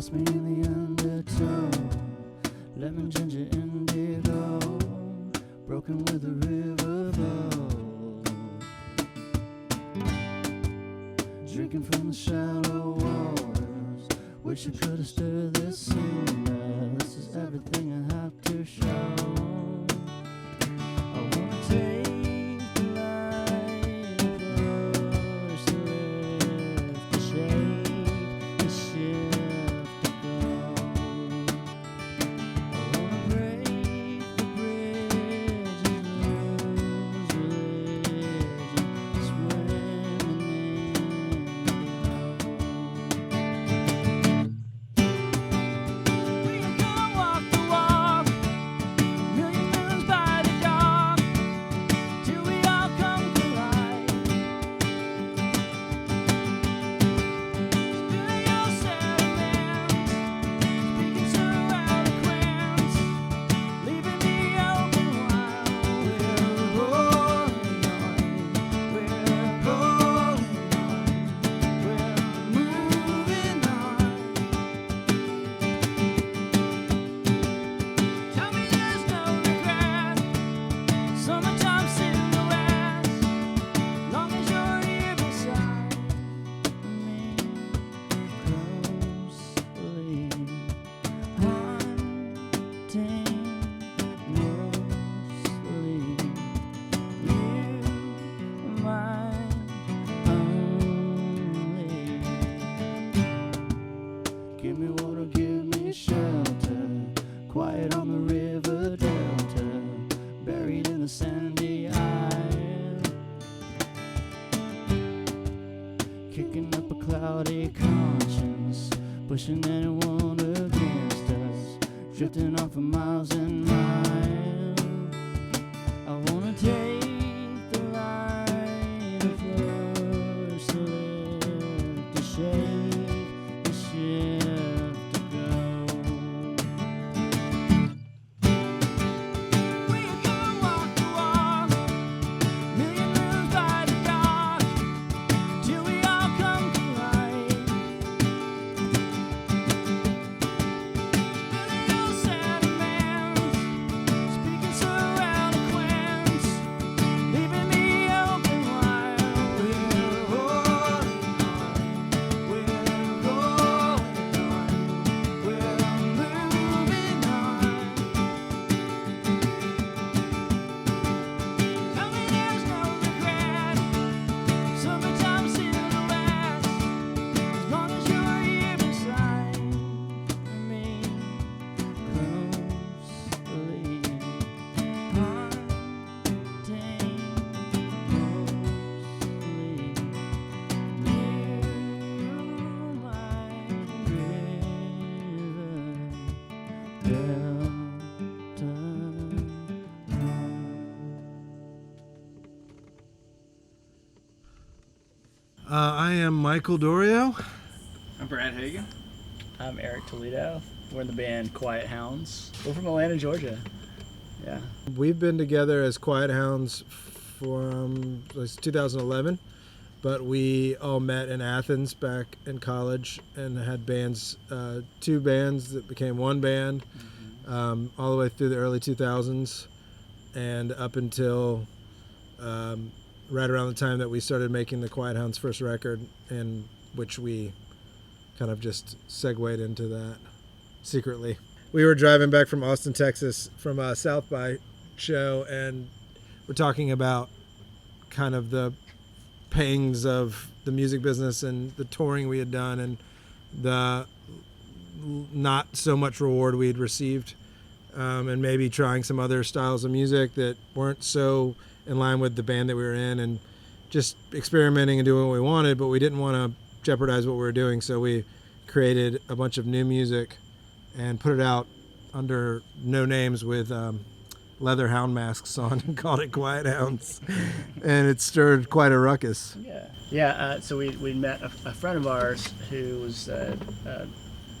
lost me in the undertow. Lemon, ginger, indigo, broken with a river bow. Drinking from the shallow waters, wish I could have stirred this sooner. This is everything I have to show. I wanna take the light close to lift, to shake, to shift, to go. I wanna break the bridge and lose religion, swimming in the glow. We can go walk the walk, million moons by the dark, till we all come to life. Spilling your sentiments, speaking so eloquent, leaving me open while we're rolling on, we're rolling on, we're moving on. Tell me there's no regret, summertime silhouettes, long as you're here beside me, closely haunting mostly you, my only. Give me water, give me shelter, quiet on the river delta, buried in a sandy isle, kicking up a cloudy conscience, pushing anyone against us, drifting on for miles and miles. I wanna take the light of flowers to lift, to shake, to shift, to go. We can go walk the walk, million moons by the dark, till we all come to life. Spilling your sentiments, speaking so eloquent, leaving me open while we're rolling on, we're rolling on, we're moving on. Tell me there's no regret, summertime silhouettes, as long as you're here beside me, closely haunting mostly you, my river delta. I am Michael Dorio. I'm Brad Hagan. I'm Eric Toledo. We're in the band Quiet Hounds. We're from Atlanta, Georgia. Yeah. We've been together as Quiet Hounds from 2011, but we all met in Athens back in college and had bands, two bands that became one band, all the way through the early 2000s and up until right around the time that we started making the Quiet Hounds' first record, in which we kind of just segued into that secretly. We were driving back from Austin, Texas from a South by show, and we're talking about kind of the pangs of the music business and the touring we had done and the not so much reward we had received, and maybe trying some other styles of music that weren't so in line with the band that we were in, and just experimenting and doing what we wanted, but we didn't want to jeopardize what we were doing, so we created a bunch of new music and put it out under no names with leather hound masks on and called it Quiet Hounds. And it stirred quite a ruckus. So we met a friend of ours who was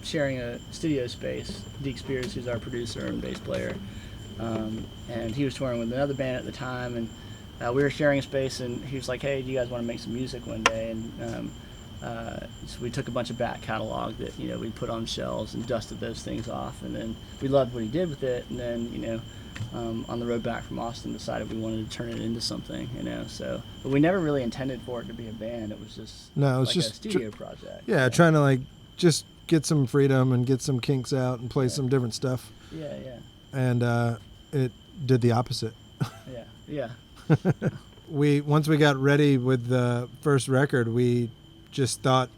sharing a studio space, Deke Spears, who's our producer and bass player. And he was touring with another band at the time, and we were sharing a space, and he was like, hey, do you guys want to make some music one day? And so we took a bunch of back catalog that we put on shelves and dusted those things off, and then we loved what he did with it, and then on the road back from Austin decided we wanted to turn it into something, so but we never really intended for it to be a band. It was just a studio project. Trying to just get some freedom and get some kinks out and play some different stuff. And it did the opposite. Once we got ready with the first record, we just thought,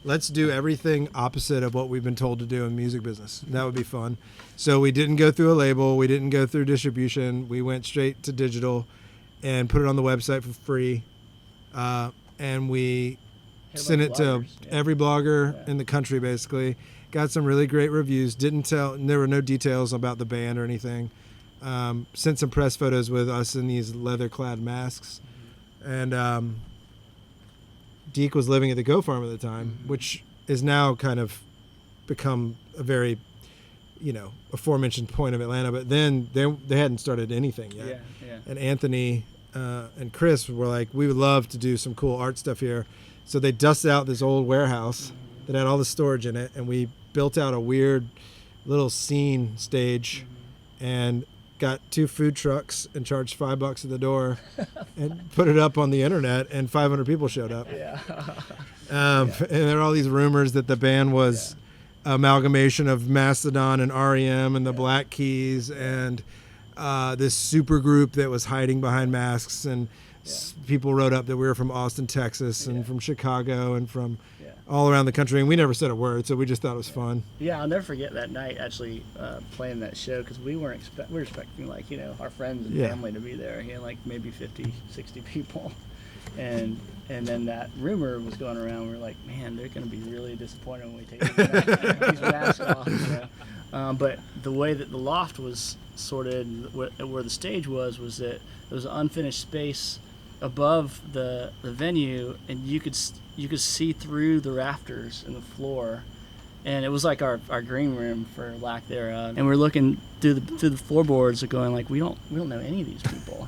let's do everything opposite of what we've been told to do in the music business. That would be fun. So we didn't go through a label. We didn't go through distribution. We went straight to digital and put it on the website for free. And we sent it to every blogger in the country, basically. Got some really great reviews. There were no details about the band or anything. Sent some press photos with us in these leather-clad masks. And Deke was living at the Go Farm at the time, which is now kind of become a very, aforementioned point of Atlanta. But then they hadn't started anything yet. And Anthony and Chris were like, we would love to do some cool art stuff here. So they dusted out this old warehouse that had all the storage in it, and we built out a weird little scene stage and got 2 food trucks and charged $5 at the door and put it up on the internet, and 500 people showed up. And there are all these rumors that the band was amalgamation of Mastodon and REM and the Black Keys and this super group that was hiding behind masks, and people wrote up that we were from Austin, Texas, and from Chicago and from all around the country, and we never said a word, so we just thought it was fun. I'll never forget that night actually playing that show, because we were expecting our friends and family to be there, maybe 50, 60 people, and then that rumor was going around. We were like, man, they're going to be really disappointed when we take these masks off. But the way that the loft was sorted, where the stage was that there was an unfinished space above the venue, and you could see through the rafters and the floor, and it was like our green room, for lack thereof. And we're looking through the floorboards, and going we don't know any of these people,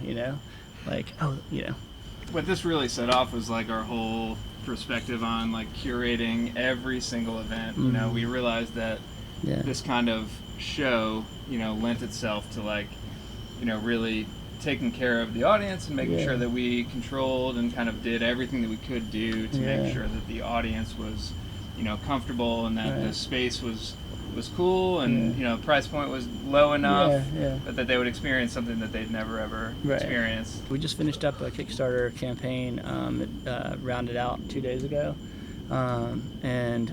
What this really set off was our whole perspective on curating every single event. We realized that this kind of show lent itself to really taking care of the audience and making sure that we controlled and kind of did everything that we could do to make sure that the audience was comfortable, and that the space was cool, and price point was low enough, but that they would experience something that they'd never ever experienced. We just finished up a Kickstarter campaign that rounded out 2 days ago, and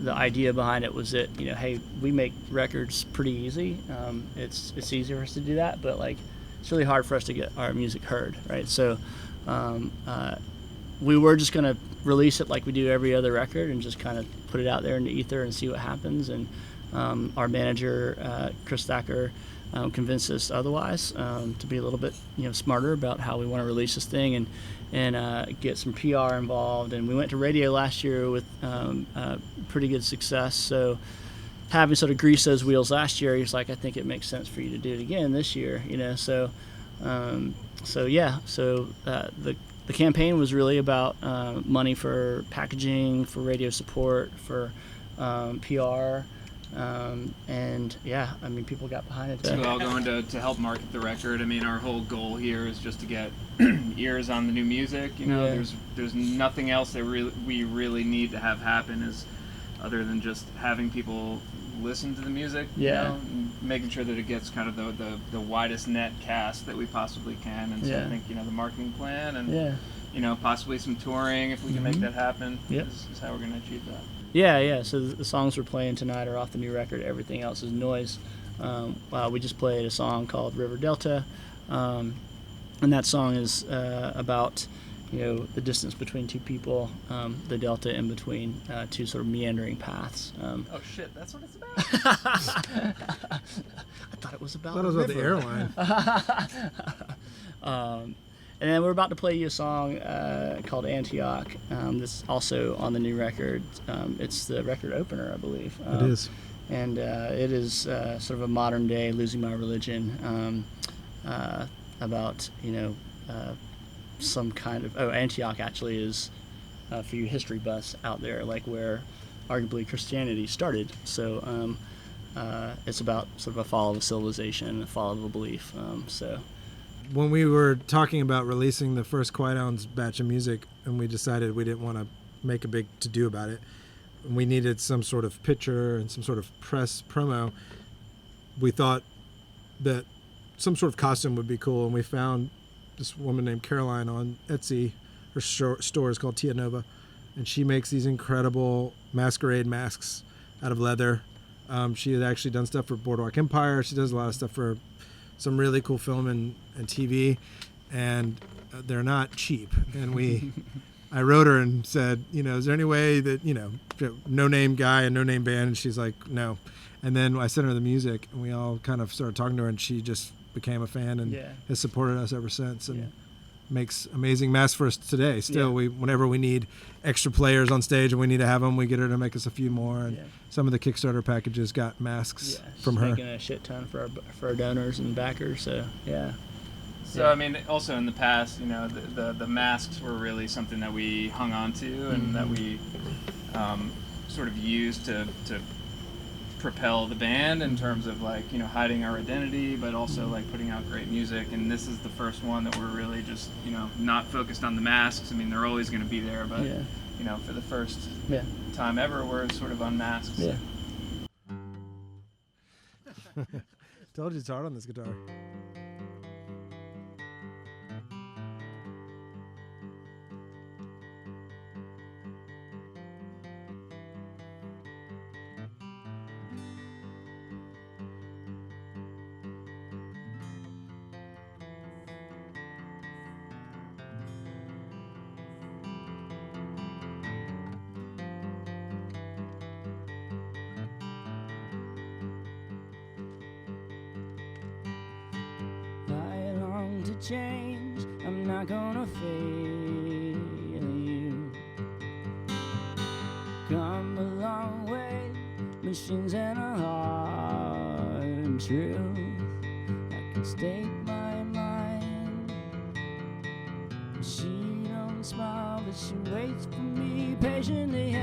the idea behind it was that hey, we make records pretty easy. It's easier for us to do that, but it's really hard for us to get our music heard, right? So we were just going to release it like we do every other record, and just kind of put it out there in the ether and see what happens. And our manager, Chris Thacker, convinced us otherwise, to be a little bit smarter about how we want to release this thing, and get some PR involved. And we went to radio last year with pretty good success. So having sort of greased those wheels last year, he's like, I think it makes sense for you to do it again this year, So the campaign was really about money for packaging, for radio support, for PR, and people got behind it. So we're all going to help market the record. Our whole goal here is just to get ears on the new music. There's nothing else that we really need to have happen other than just having people listen to the music, and making sure that it gets kind of the widest net cast that we possibly can. And so I think the marketing plan and possibly some touring, if we can make that happen, is how we're going to achieve that. So the songs we're playing tonight are off the new record. Everything else is noise. We just played a song called River Delta, and that song is about the distance between two people, the delta in between two sort of meandering paths. Oh shit, that's what it's about. I thought it was about. I thought it was about the airline. And then we're about to play you a song called Antioch. That's also on the new record. It's the record opener, I believe. It is. And it is sort of a modern day losing my religion, about some kind of. Antioch actually is for you history buffs out there, like where arguably Christianity started. So it's about sort of a fall of a civilization, a fall of a belief. So when we were talking about releasing the first Quiet Hounds batch of music, and we decided we didn't want to make a big to-do about it, we needed some sort of picture and some sort of press promo. We thought that some sort of costume would be cool, and we found this woman named Caroline on Etsy. Her store is called Tia Nova, and she makes these incredible masquerade masks out of leather. She had actually done stuff for Boardwalk Empire. She does a lot of stuff for some really cool film and TV, and they're not cheap. And I wrote her and said, is there any way that, no-name guy and no-name band? And she's like, no. And then I sent her the music, and we all kind of started talking to her, and she just became a fan and has supported us ever since, and makes amazing masks for us today. Still, whenever we need extra players on stage and we need to have them, we get her to make us a few more. And some of the Kickstarter packages got masks from her. Making a shit ton for our donors and backers. So So I mean, also in the past, the masks were really something that we hung on to and that we sort of used to propel the band in terms of hiding our identity, but also putting out great music. And this is the first one that we're really just not focused on the masks. I mean, they're always going to be there, but for the first time ever, we're sort of unmasked. Yeah. Told you it's hard on this guitar. Change, I'm not gonna fail you. Come a long way, machines and a hard truth. I can stake my mind. She don't smile, but she waits for me patiently.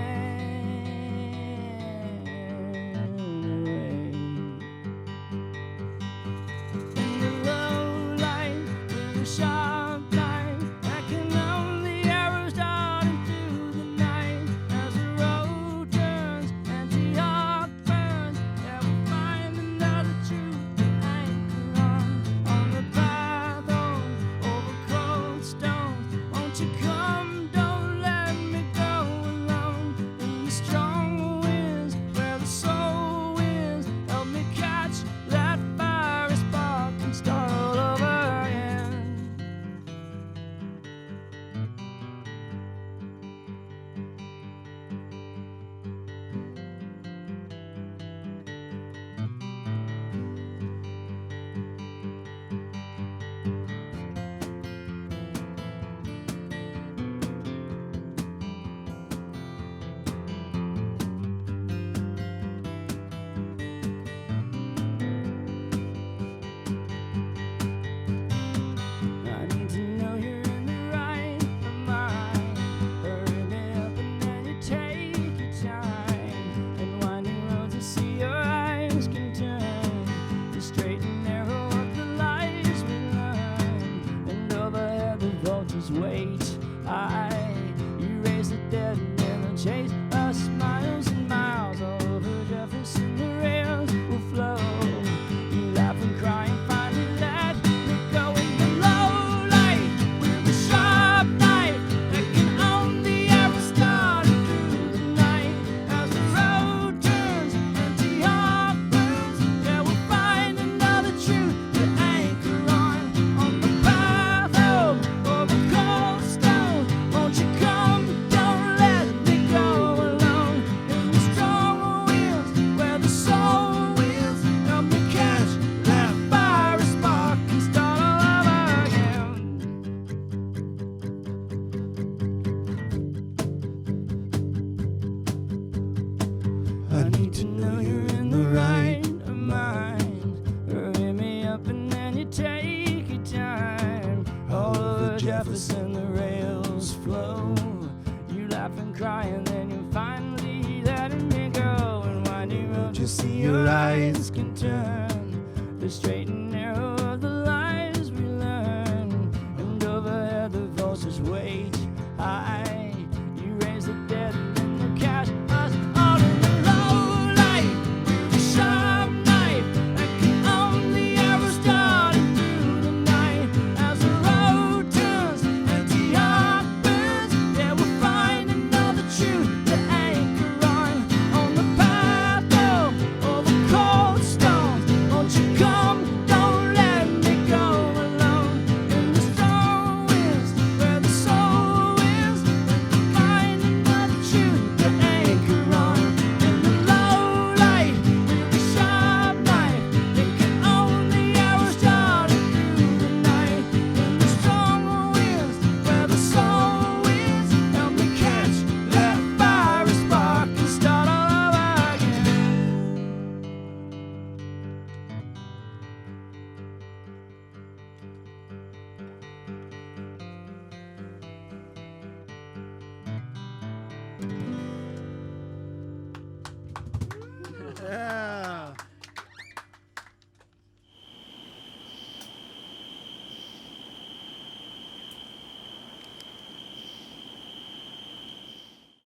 try, and then you finally letting me go. And winding road, Just see your eyes can turn the straight and narrow of the lies we learn. And overhead the voices wage high. You raise the dead and then you catch us all in the low light. A sharp knife that can only ever start through the night. As the road turns and the heart burns, yeah, we'll find another truth to anchor on the path over cold stones. Won't you come? Don't let me go alone. In the strong winds where the soul is, we'll find another truth to anchor on. In the low light with a sharp knife that can only ever start through the night. In the strong winds where the soul is, help me catch that fiery spark and start all over again. Yeah.